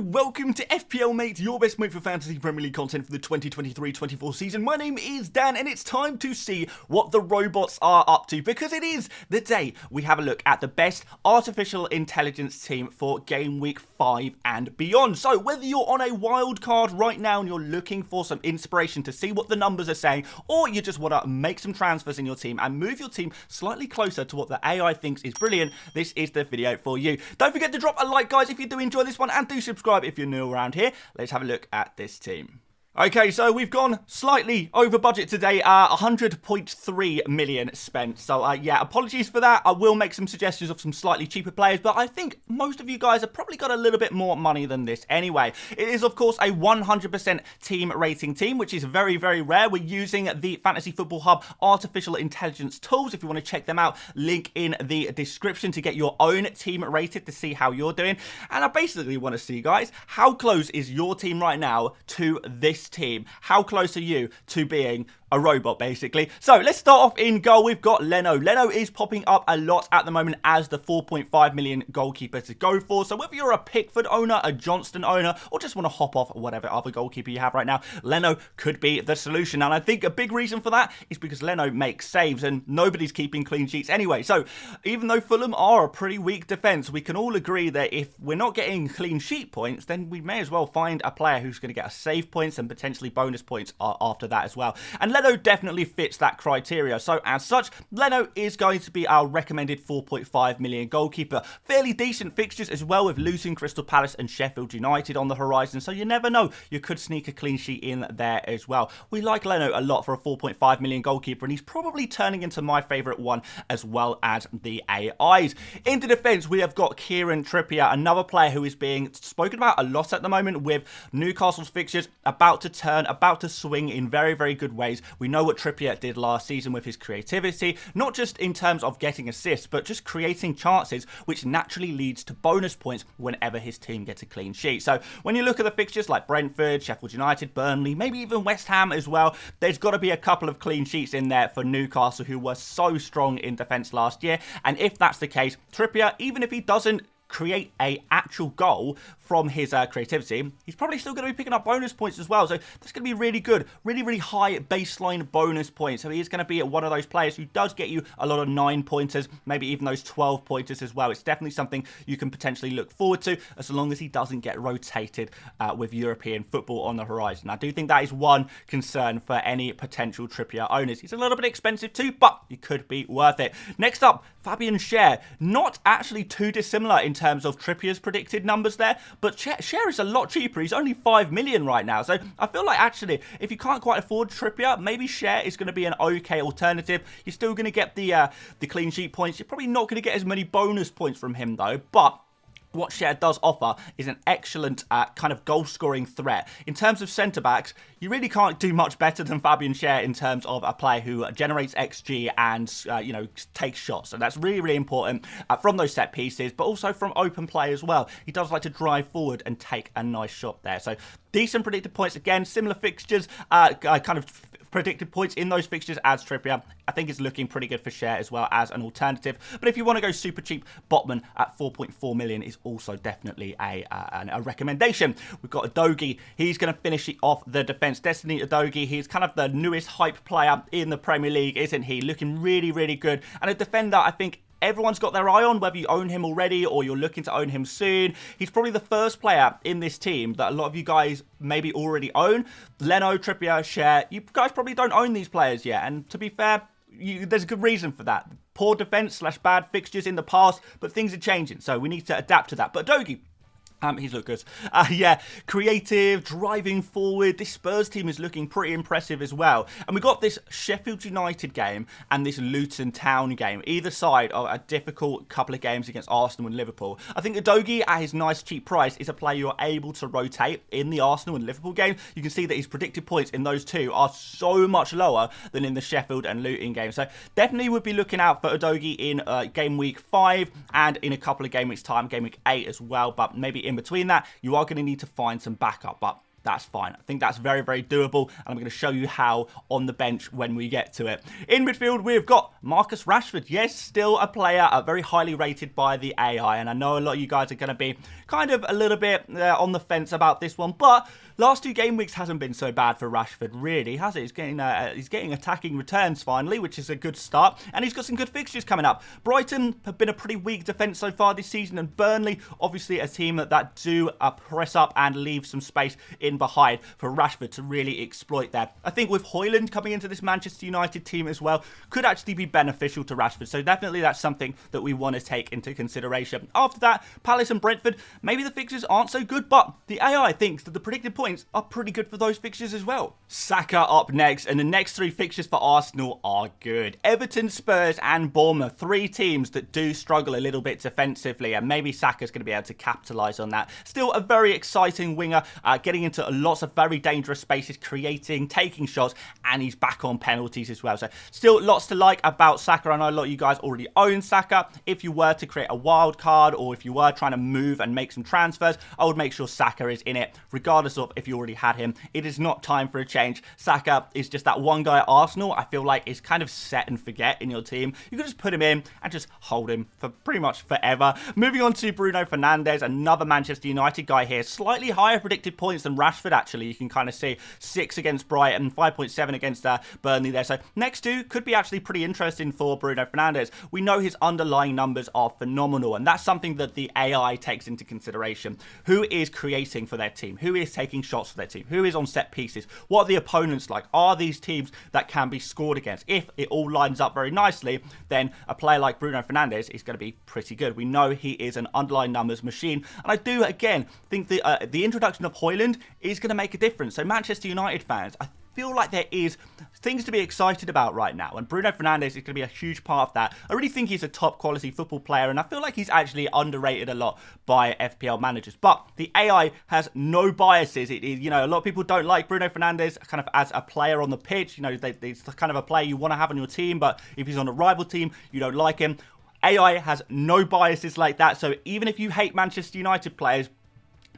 and welcome to FPL Mate, your best mate for fantasy Premier League content for the 2023-24 season. My name is Dan, and it's time to see what the robots are up to, because it is the day we have a look at the best artificial intelligence team for Gameweek 5 and beyond. So whether you're on a wild card right now and you're looking for some inspiration to see what the numbers are saying, or you just want to make some transfers in your team and move your team slightly closer to what the AI thinks is brilliant, this is the video for you. Don't forget to drop a like, guys, if you do enjoy this one, and do subscribe if you're new around here. Let's have a look at this team. Okay, so we've gone slightly over budget today, 100.3 million spent. So, yeah, apologies for that. I will make some suggestions of some slightly cheaper players, but I think most of you guys have probably got a little bit more money than this anyway. It is, of course, a 100% team rating team, which is very, very rare. We're using the Fantasy Football Hub artificial intelligence tools. If you want to check them out, link in the description to get your own team rated to see how you're doing. And I basically want to see, guys, how close is your team right now to this team? How close are you to being a robot, basically? So let's start off in goal. We've got Leno. Leno is popping up a lot at the moment as the 4.5 million goalkeeper to go for. So whether you're a Pickford owner, a Johnston owner, or just want to hop off whatever other goalkeeper you have right now, Leno could be the solution. And I think a big reason for that is because Leno makes saves and nobody's keeping clean sheets anyway. So even though Fulham are a pretty weak defence, we can all agree that if we're not getting clean sheet points, then we may as well find a player who's going to get us save points and potentially bonus points after that as well. And Leno definitely fits that criteria. So as such, Leno is going to be our recommended 4.5 million goalkeeper. Fairly decent fixtures as well, with Luton, Crystal Palace and Sheffield United on the horizon. So you never know, you could sneak a clean sheet in there as well. We like Leno a lot for a 4.5 million goalkeeper, and he's probably turning into my favourite one as well as the AIs. Into defence, we have got Kieran Trippier, another player who is being spoken about a lot at the moment, with Newcastle's fixtures about to turn, about to swing in very, very good ways. We know what Trippier did last season with his creativity, not just in terms of getting assists, but just creating chances, which naturally leads to bonus points whenever his team gets a clean sheet. So when you look at the fixtures like Brentford, Sheffield United, Burnley, maybe even West Ham as well, there's got to be a couple of clean sheets in there for Newcastle, who were so strong in defence last year. And if that's the case, Trippier, even if he doesn't create a actual goal from his creativity, he's probably still going to be picking up bonus points as well. So that's going to be really good, really, really high baseline bonus points. So he is going to be one of those players who does get you a lot of 9-pointers, maybe even those 12-pointers as well. It's definitely something you can potentially look forward to, as long as he doesn't get rotated with European football on the horizon. I do think that is one concern for any potential Trippier owners. He's a little bit expensive too, but he could be worth it. Next up, Fabian Schär. Not actually too dissimilar in terms of Trippier's predicted numbers there, but Schär is a lot cheaper. He's only 5 million right now. So I feel like actually, if you can't quite afford Trippier, maybe Schär is going to be an okay alternative. You're still going to get the clean sheet points. You're probably not going to get as many bonus points from him though, but what Schär does offer is an excellent kind of goal-scoring threat. In terms of centre-backs, you really can't do much better than Fabian Schär in terms of a player who generates XG and, you know, takes shots. And that's really, really important from those set pieces, but also from open play as well. He does like to drive forward and take a nice shot there. So decent predicted points. Again, similar fixtures, kind of predicted points in those fixtures as Trippier. I think it's looking pretty good for Schär as well as an alternative. But if you want to go super cheap, Botman at 4.4 million is also definitely a recommendation. We've got Udogie. He's going to finish it off the defence. Destiny Udogie, he's kind of the newest hype player in the Premier League, isn't he? Looking really, really good. And a defender, I think, everyone's got their eye on, whether you own him already or you're looking to own him soon. He's probably the first player in this team that a lot of you guys maybe already own. Leno, Trippier, Schär, you guys probably don't own these players yet. And to be fair, there's a good reason for that. Poor defence / bad fixtures in the past, but things are changing, so we need to adapt to that. But Udogie, he's looked good. Yeah, creative, driving forward. This Spurs team is looking pretty impressive as well. And we got this Sheffield United game and this Luton Town game. Either side of a difficult couple of games against Arsenal and Liverpool. I think Udogie, at his nice cheap price, is a player you're able to rotate in the Arsenal and Liverpool game. You can see that his predicted points in those two are so much lower than in the Sheffield and Luton game. So definitely would be looking out for Udogie in game week 5 and in a couple of game weeks time, game week 8 as well. But maybe in between that, you are going to need to find some backup. But that's fine. I think that's very, very doable, and I'm going to show you how on the bench when we get to it. In midfield, we've got Marcus Rashford. Yes, still a player very highly rated by the AI, and I know a lot of you guys are going to be kind of a little bit on the fence about this one, but last 2 game weeks hasn't been so bad for Rashford, really, has it? He's getting attacking returns finally, which is a good start, and he's got some good fixtures coming up. Brighton have been a pretty weak defence so far this season, and Burnley, obviously a team that do press up and leave some space in behind for Rashford to really exploit that. I think with Højlund coming into this Manchester United team as well, could actually be beneficial to Rashford, so definitely that's something that we want to take into consideration. After that, Palace and Brentford, maybe the fixtures aren't so good, but the AI thinks that the predicted points are pretty good for those fixtures as well. Saka up next, and the next 3 fixtures for Arsenal are good. Everton, Spurs and Bournemouth, 3 teams that do struggle a little bit defensively, and maybe Saka's going to be able to capitalise on that. Still a very exciting winger, getting into lots of very dangerous spaces, creating, taking shots, and he's back on penalties as well. So still lots to like about Saka. I know a lot of you guys already own Saka. If you were to create a wild card, or if you were trying to move and make some transfers, I would make sure Saka is in it, regardless of if you already had him. It is not time for a change. Saka is just that one guy at Arsenal I feel like is kind of set and forget in your team. You can just put him in and just hold him for pretty much forever. Moving on to Bruno Fernandez, another Manchester United guy here. Slightly higher predicted points than Rashford, actually. You can kind of see 6 against Brighton, 5.7 against Burnley there. So next 2 could be actually pretty interesting for Bruno Fernandez. We know his underlying numbers are phenomenal, and that's something that the AI takes into consideration. Who is creating for their team? Who is taking shots for their team? Who is on set pieces? What are the opponents like? Are these teams that can be scored against? If it all lines up very nicely, then a player like Bruno Fernandes is going to be pretty good. We know he is an underlying numbers machine, and I do, again, think the introduction of Højlund is going to make a difference. So Manchester United fans, I feel like there is things to be excited about right now, and Bruno Fernandes is going to be a huge part of that. I really think he's a top quality football player, and I feel like he's actually underrated a lot by FPL managers. But the AI has no biases. You know, a lot of people don't like Bruno Fernandes kind of as a player on the pitch. You know, it's the kind of a player you want to have on your team, but if he's on a rival team, you don't like him. AI has no biases like that, so even if you hate Manchester United players,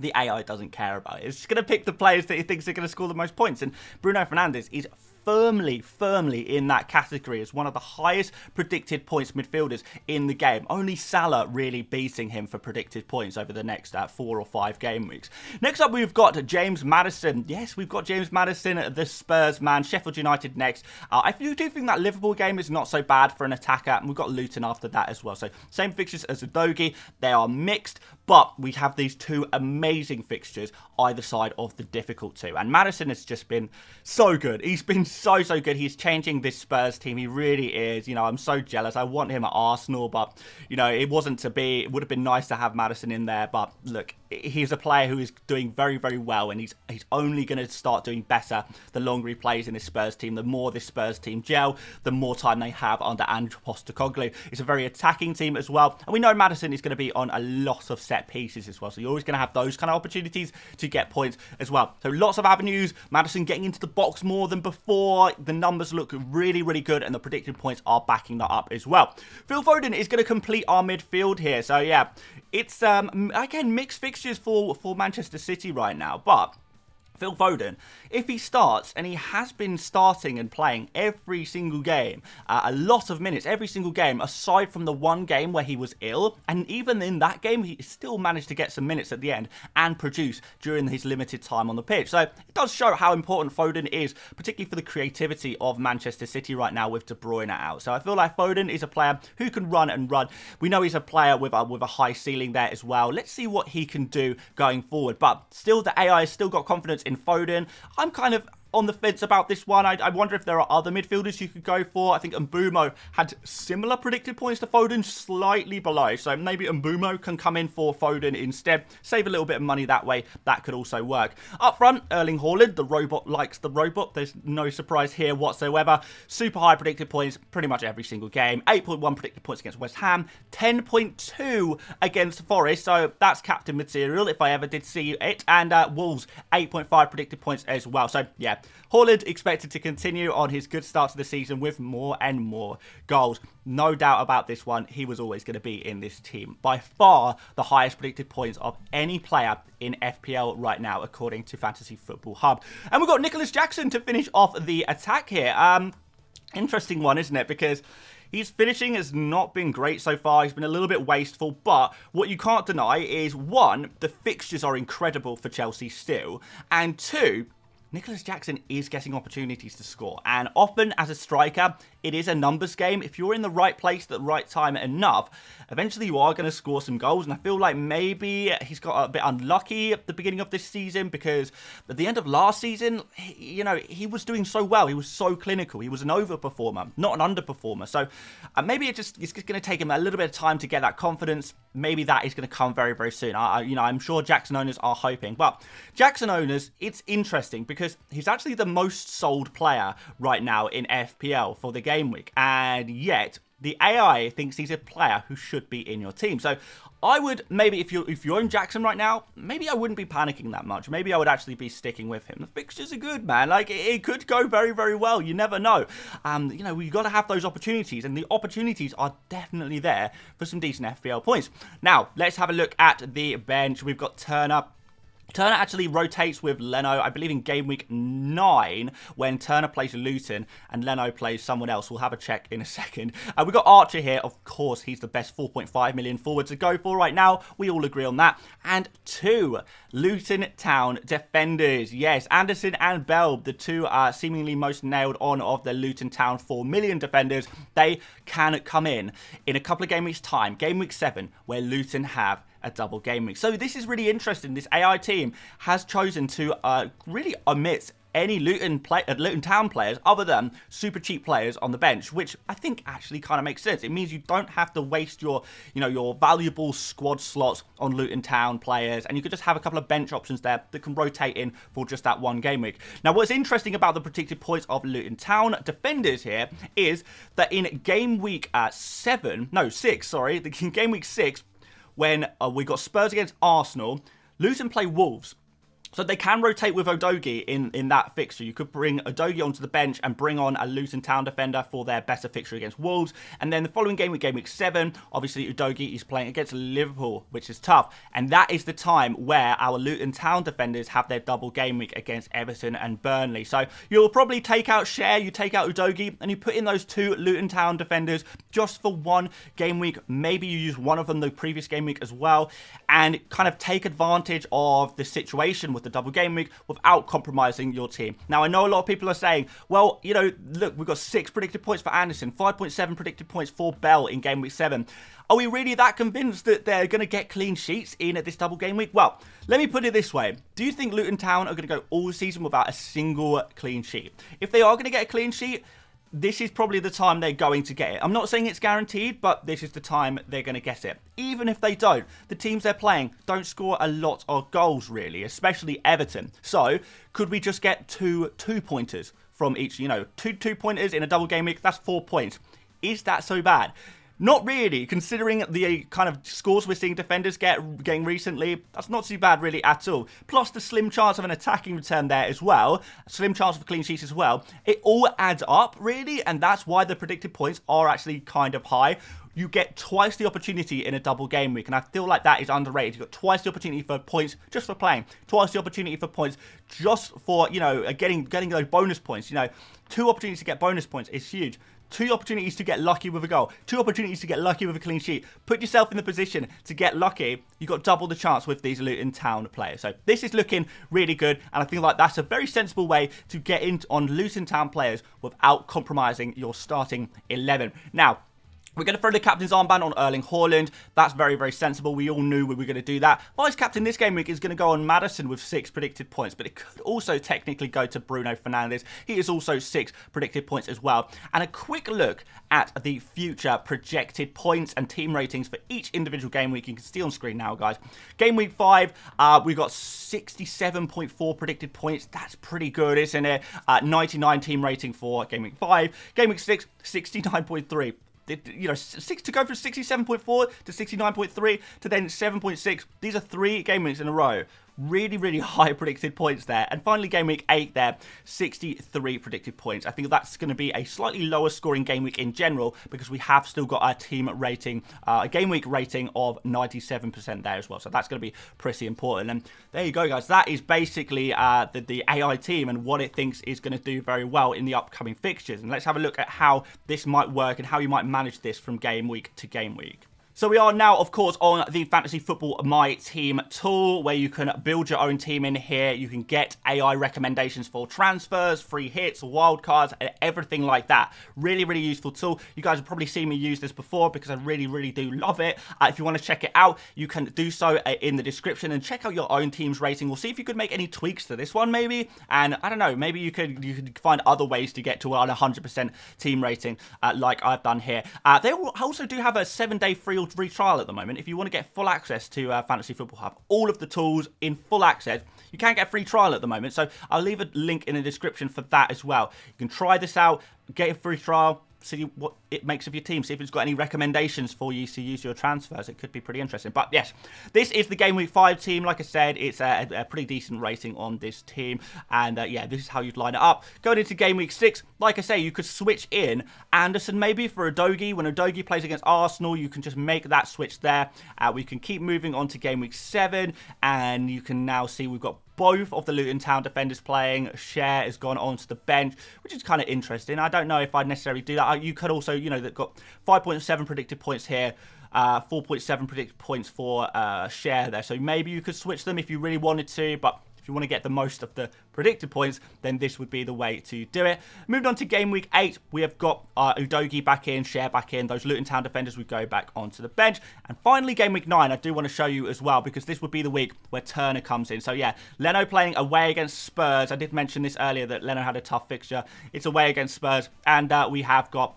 the AI doesn't care about it. It's going to pick the players that it thinks are going to score the most points. And Bruno Fernandes is firmly in that category as one of the highest predicted points midfielders in the game. Only Salah really beating him for predicted points over the next 4 or 5 game weeks. Next up, we've got James Madison. Yes, we've got James Madison, the Spurs man. Sheffield United next. I do think that Liverpool game is not so bad for an attacker, and we've got Luton after that as well. So same fixtures as Udogie. They are mixed, but we have these 2 amazing fixtures either side of the difficult 2. And Madison has just been so good. He's been so good. He's changing this Spurs team. He really is. You know, I'm so jealous. I want him at Arsenal, but, you know, it wasn't to be. It would have been nice to have Madison in there, but look, he's a player who is doing very well, and he's only going to start doing better the longer he plays in this Spurs team. The more this Spurs team gel, the more time they have under Ange Postecoglou. It's a very attacking team as well, and we know Madison is going to be on a lot of set pieces as well, so you're always going to have those kind of opportunities to get points as well. So lots of avenues. Madison getting into the box more than before. The numbers look really good, and the predicted points are backing that up as well. Phil Foden is going to complete our midfield here, so yeah, it's again mixed fixtures for Manchester City right now, but Phil Foden, if he starts, and he has been starting and playing every single game, a lot of minutes, every single game, aside from the one game where he was ill, and even in that game, he still managed to get some minutes at the end and produce during his limited time on the pitch. So it does show how important Foden is, particularly for the creativity of Manchester City right now with De Bruyne out. So I feel like Foden is a player who can run and run. We know he's a player with a high ceiling there as well. Let's see what he can do going forward. But still, the AI has still got confidence in Foden. I'm kind of on the fence about this one. I wonder if there are other midfielders you could go for. I think Mbumo had similar predicted points to Foden, slightly below. So maybe Mbumo can come in for Foden instead. Save a little bit of money that way. That could also work. Up front, Erling Haaland. The robot likes the robot. There's no surprise here whatsoever. Super high predicted points pretty much every single game. 8.1 predicted points against West Ham. 10.2 against Forest. So that's captain material if I ever did see it. And Wolves, 8.5 predicted points as well. So yeah, Haaland expected to continue on his good start to the season with more and more goals. No doubt about this one, he was always going to be in this team. By far the highest predicted points of any player in FPL right now, according to Fantasy Football Hub. And we've got Nicholas Jackson to finish off the attack here. Interesting one, isn't it? Because his finishing has not been great so far. He's been a little bit wasteful, but what you can't deny is, one, the fixtures are incredible for Chelsea still, and two, Nicholas Jackson is getting opportunities to score, and often as a striker, it is a numbers game. If you're in the right place at the right time enough, eventually you are going to score some goals, and I feel like maybe he's got a bit unlucky at the beginning of this season, because at the end of last season, he was doing so well. He was so clinical. He was an overperformer, not an underperformer. So maybe it's just going to take him a little bit of time to get that confidence. Maybe that is going to come very, very soon. I'm sure Jackson owners are hoping. But Jackson owners, it's interesting because he's actually the most sold player right now in FPL for the game week. And yet, the AI thinks he's a player who should be in your team. So I would, maybe if you own Jackson right now, maybe I wouldn't be panicking that much. Maybe I would actually be sticking with him. The fixtures are good, man. Like, it could go very, very well. You never know. We've got to have those opportunities, and the opportunities are definitely there for some decent FPL points. Now, let's have a look at the bench. We've got Turner. Turner actually rotates with Leno, I believe in game week 9, when Turner plays Luton and Leno plays someone else. We'll have a check in a second. We've got Archer here. Of course, he's the best 4.5 million forward to go for right now. We all agree on that. And 2 Luton Town defenders. Yes, Anderson and Bell, the 2 seemingly most nailed on of the Luton Town 4 million defenders. They can come in a couple of game weeks' time, game week 7, where Luton have a double game week. So this is really interesting. This AI team has chosen to really omit any Luton Town players other than super cheap players on the bench, which I think actually kind of makes sense. It means you don't have to waste your valuable squad slots on Luton Town players, and you could just have a couple of bench options there that can rotate in for just that one game week. Now, what's interesting about the predicted points of Luton Town defenders here is that in game week 6, in game week 6, when we got Spurs against Arsenal, Luton play Wolves. So they can rotate with Udogie in that fixture. You could bring Udogie onto the bench and bring on a Luton Town defender for their better fixture against Wolves. And then the following game week 7, obviously Udogie is playing against Liverpool, which is tough. And that is the time where our Luton Town defenders have their double game week against Everton and Burnley. So you'll probably take out Share, you take out Udogie, and you put in those 2 Luton Town defenders just for one game week. Maybe you use one of them the previous game week as well, and kind of take advantage of the situation with the double game week without compromising your team. Now, I know a lot of people are saying, well, look, we've got 6 predicted points for Anderson, 5.7 predicted points for Bell in game week 7. Are we really that convinced that they're going to get clean sheets in at this double game week? Well, let me put it this way. Do you think Luton Town are going to go all season without a single clean sheet? If they are going to get a clean sheet, this is probably the time they're going to get it. I'm not saying it's guaranteed, but this is the time they're going to get it. Even if they don't, the teams they're playing don't score a lot of goals, really, especially Everton. So, could we just get two pointers from each, two pointers in a double game week? That's 4 points. Is that so bad? Not really, considering the kind of scores we're seeing defenders getting recently. That's not too bad really at all. Plus the slim chance of an attacking return there as well. Slim chance of clean sheets as well. It all adds up really, and that's why the predicted points are actually kind of high. You get twice the opportunity in a double game week, and I feel like that is underrated. You've got twice the opportunity for points just for playing. Twice the opportunity for points just for, getting those bonus points. 2 opportunities to get bonus points is huge. 2 opportunities to get lucky with a goal. 2 opportunities to get lucky with a clean sheet. Put yourself in the position to get lucky. You've got double the chance with these Luton Town players. So this is looking really good. And I feel like that's a very sensible way to get in on Luton Town players without compromising your starting 11. Now, we're going to throw the captain's armband on Erling Haaland. That's very, very sensible. We all knew we were going to do that. Vice captain this game week is going to go on Madison with 6 predicted points, but it could also technically go to Bruno Fernandez. He is also 6 predicted points as well. And a quick look at the future projected points and team ratings for each individual game week. You can see on screen now, guys. Game week 5, we've got 67.4 predicted points. That's pretty good, isn't it? 99 team rating for game week 5. Game week 6, 69.3. 6 to go from 67.4 to 69.3 to then 7.6. These are 3 game weeks in a row really, really high predicted points there. And finally, game week 8 there, 63 predicted points. I think that's going to be a slightly lower scoring game week in general because we have still got our team rating, a game week rating of 97% there as well. So that's going to be pretty important. And there you go, guys. That is basically the AI team and what it thinks is going to do very well in the upcoming fixtures. And let's have a look at how this might work and how you might manage this from game week to game week. So we are now, of course, on the Fantasy Football My Team tool where you can build your own team in here. You can get AI recommendations for transfers, free hits, wildcards, and everything like that. Really, really useful tool. You guys have probably seen me use this before because I really, really do love it. If you want to check it out, you can do so in the description and check out your own team's rating. We'll see if you could make any tweaks to this one maybe. And I don't know, maybe you could find other ways to get to an 100% team rating like I've done here. They also do have a 7-day free trial at the moment. If you want to get full access to Fantasy Football Hub, all of the tools in full access, you can get a free trial at the moment. So I'll leave a link in the description for that as well. You can try this out, get a free trial, see what it makes of your team, see if it's got any recommendations for you to use your transfers. It could be pretty interesting. But yes, this is the Game Week 5 team. Like I said, it's a pretty decent rating on this team. And yeah, this is how you'd line it up. Going into Game Week 6, like I say, you could switch in Anderson maybe for Udogie. When Udogie plays against Arsenal, you can just make that switch there. We can keep moving on to Game Week 7. And you can now see we've got both of the Luton Town defenders playing. Share has gone onto the bench, which is kind of interesting. I don't know if I'd necessarily do that. You could also, you know, they've got 5.7 predicted points here, 4.7 predicted points for Share there. So maybe you could switch them if you really wanted to, but if you want to get the most of the predicted points, then this would be the way to do it. Moved on to Game Week 8, we have got Udogie back in, Share back in. Those Luton Town defenders would go back onto the bench. And finally, Game Week 9, I do want to show you as well, because this would be the week where Turner comes in. So yeah, Leno playing away against Spurs. I did mention this earlier that Leno had a tough fixture. It's away against Spurs. And we have got,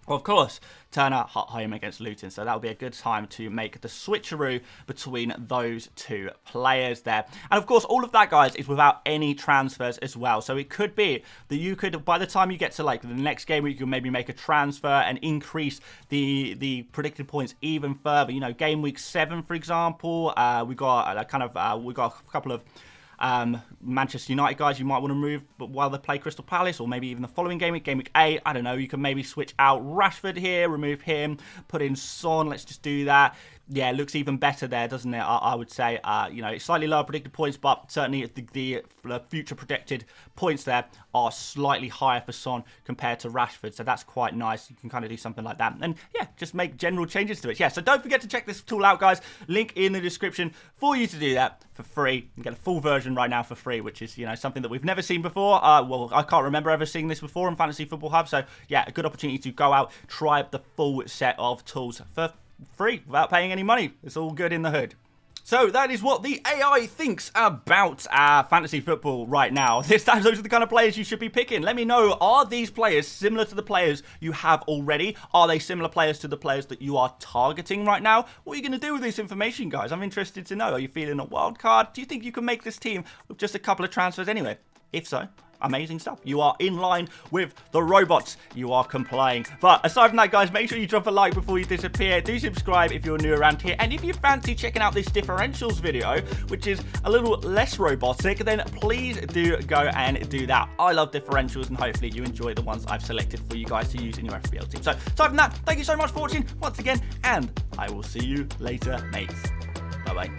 of course, Turner home against Luton. So that'll be a good time to make the switcheroo between those two players there. And of course, all of that, guys, is without any transfers as well. So it could be that you could, by the time you get to like the next game, you can maybe make a transfer and increase the predicted points even further. You know, Game Week 7, for example, we got a couple of Manchester United guys you might want to move but while they play Crystal Palace, or maybe even the following game week 8, I don't know, you can maybe switch out Rashford here, remove him, put in Son. Let's just do that. Yeah, it looks even better there, doesn't it? I would say, you know, it's slightly lower predicted points, but certainly the future projected points there are slightly higher for Son compared to Rashford. So that's quite nice. You can kind of do something like that. And yeah, just make general changes to it. Yeah, so don't forget to check this tool out, guys. Link in the description for you to do that for free. You can get a full version right now for free, which is, you know, something that we've never seen before. Well, I can't remember ever seeing this before on Fantasy Football Hub. So yeah, a good opportunity to go out, try the full set of tools for free without paying any money. It's all good in the hood. So that is what the AI thinks about fantasy football right now. Those are the kind of players you should be picking. Let me know, are these players similar to the players you have already? Are they similar players to the players that you are targeting right now? What are you going to do with this information, guys? I'm interested to know. Are you feeling a wild card? Do you think you can make this team with just a couple of transfers anyway? If so, amazing stuff. You are in line with the robots. You are complying. But aside from that, guys, make sure you drop a like before you disappear. Do subscribe if you're new around here. And if you fancy checking out this differentials video, which is a little less robotic, then please do go and do that. I love differentials, and hopefully you enjoy the ones I've selected for you guys to use in your FPL team. So aside from that, thank you so much for watching once again, and I will see you later, mates. Bye-bye.